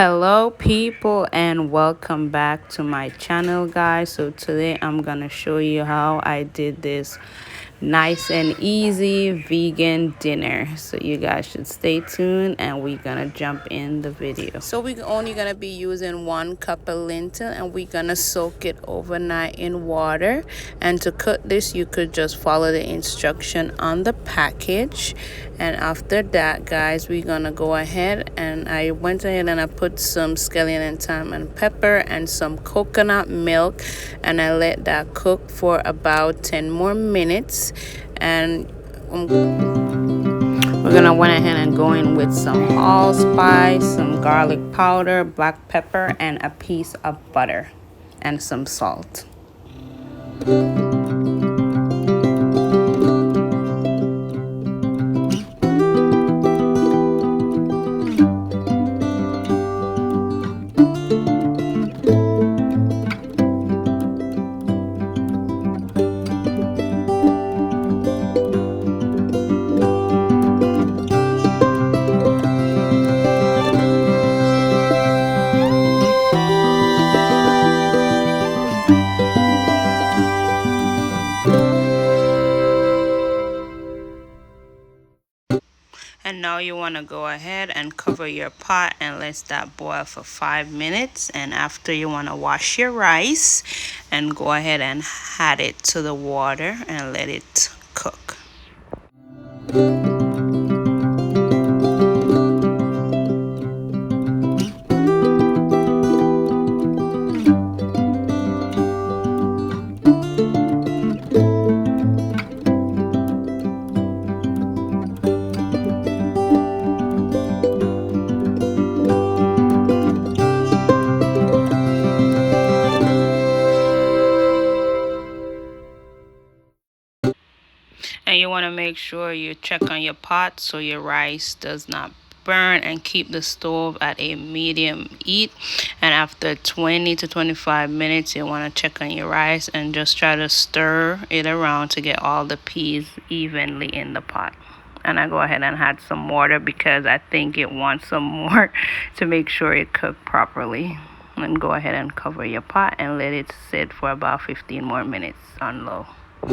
Hello people and welcome back to my channel, guys. So today I'm gonna show you how I did this nice and easy vegan dinner. So you guys should stay tuned and we're gonna jump in the video. So we're only gonna be using 1 cup of lentil and we're gonna soak it overnight in water. And to cook this, you could just follow the instruction on the package. And after that, guys, we're gonna go ahead and I went ahead and I put some scallion and thyme and pepper and some coconut milk, and I let that cook for about 10 more minutes. And we're gonna went ahead and go in with some allspice, some garlic powder, black pepper, and a piece of butter and some salt. And now you want to go ahead and cover your pot and let that boil for 5 minutes. And after, you want to wash your rice and go ahead and add it to the water and let it cook. And you want to make sure you check on your pot so your rice does not burn, and keep the stove at a medium heat. And after 20 to 25 minutes, you want to check on your rice and just try to stir it around to get all the peas evenly in the pot. And I go ahead and add some water because I think it wants some more to make sure it cooked properly. And go ahead and cover your pot and let it sit for about 15 more minutes on low. So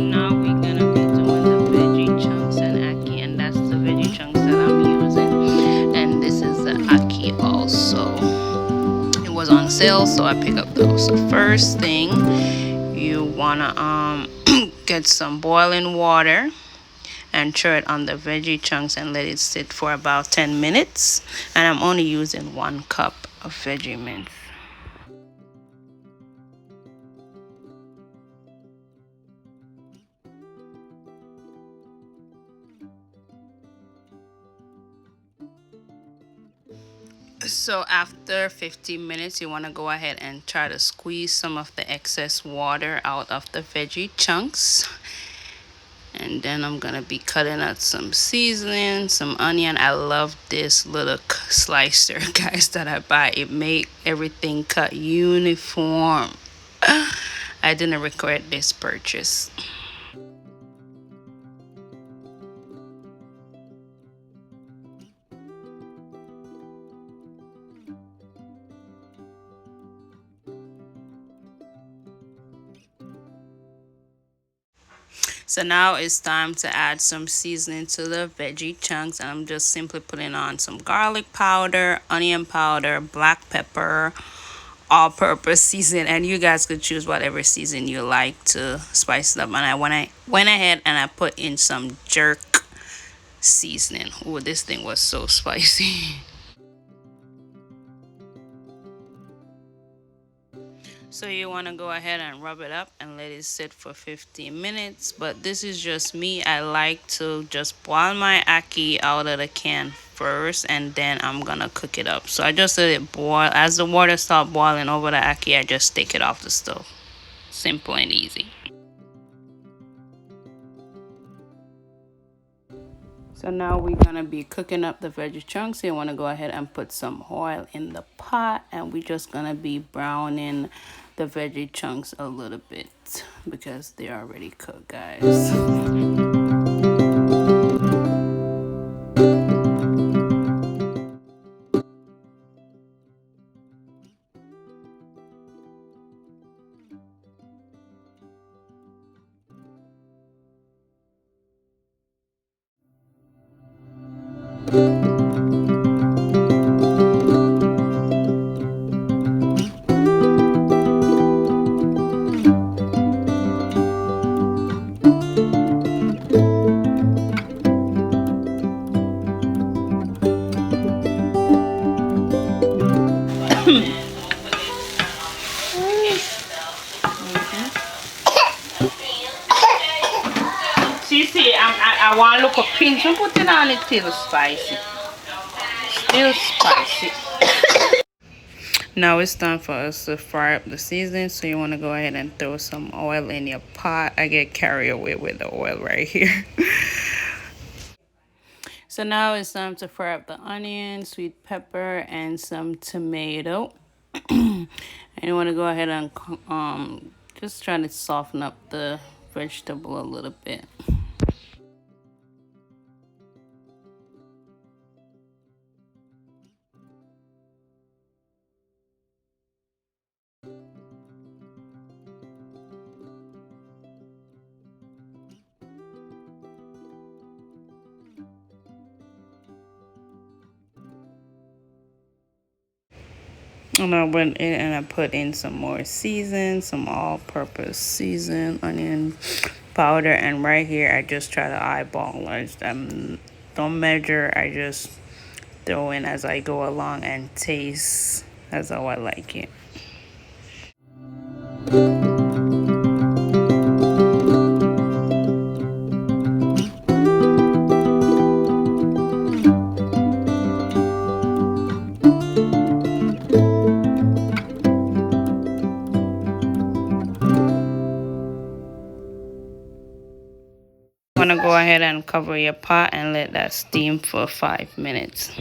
now we're gonna be doing the veggie chunks and ackee, and that's the veggie chunks that I'm using. And this is the ackee also. It was on sale, so I picked up those. So first thing, you wanna get some boiling water and throw it on the veggie chunks and let it sit for about 10 minutes. And I'm only using 1 cup of veggie mince. So after 15 minutes, you want to go ahead and try to squeeze some of the excess water out of the veggie chunks. And then I'm gonna be cutting out some seasoning, some onion. I love this little slicer, guys, that I buy. It make everything cut uniform. I didn't regret this purchase. So now it's time to add some seasoning to the veggie chunks. And I'm just simply putting on some garlic powder, onion powder, black pepper, all-purpose season, and you guys could choose whatever season you like to spice it up. And I went ahead and I put in some jerk seasoning. Oh, this thing was so spicy. So you want to go ahead and rub it up and let it sit for 15 minutes. But this is just me. I like to just boil my ackee out of the can first, and then I'm gonna cook it up. So I just let it boil. As the water starts boiling over the ackee, I just take it off the stove. Simple and easy. So now we're gonna be cooking up the veggie chunks. So you want to go ahead and put some oil in the pot, and we're just gonna be browning the veggie chunks a little bit because they're already cooked, guys. I want to look a pinch and put it on it till spicy. Still spicy. Now it's time for us to fry up the seasoning. So you want to go ahead and throw some oil in your pot. I get carried away with the oil right here. So now it's time to fry up the onion, sweet pepper, and some tomato. And you want to go ahead and just try to soften up the vegetable a little bit. And I went in and I put in some more season, some all-purpose season, onion powder, and right here I just try to eyeball. I don't measure. I just throw in as I go along and taste. That's how I like it. Want to go ahead and cover your pot and let that steam for 5 minutes.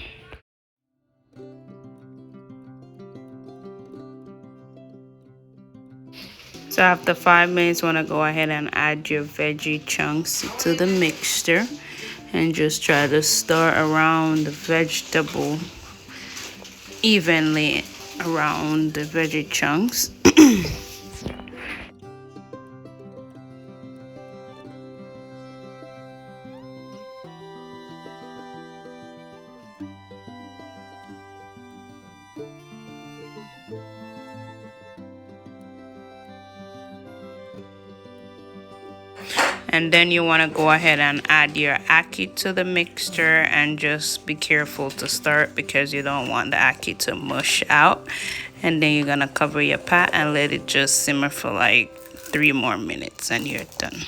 So after 5 minutes, want to go ahead and add your veggie chunks to the mixture and just try to stir around the vegetable evenly around the veggie chunks. And then you want to go ahead and add your ackee to the mixture and just be careful to stir it because you don't want the ackee to mush out. And then you're going to cover your pot and let it just simmer for like 3 more minutes and you're done.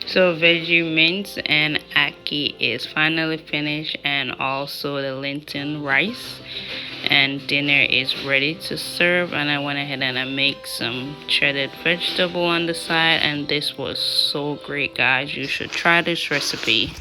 So veggie mince and ackee is finally finished, and also the lentil rice, and dinner is ready to serve. And I went ahead and I make some shredded vegetable on the side, and this was so great, guys. You should try this recipe.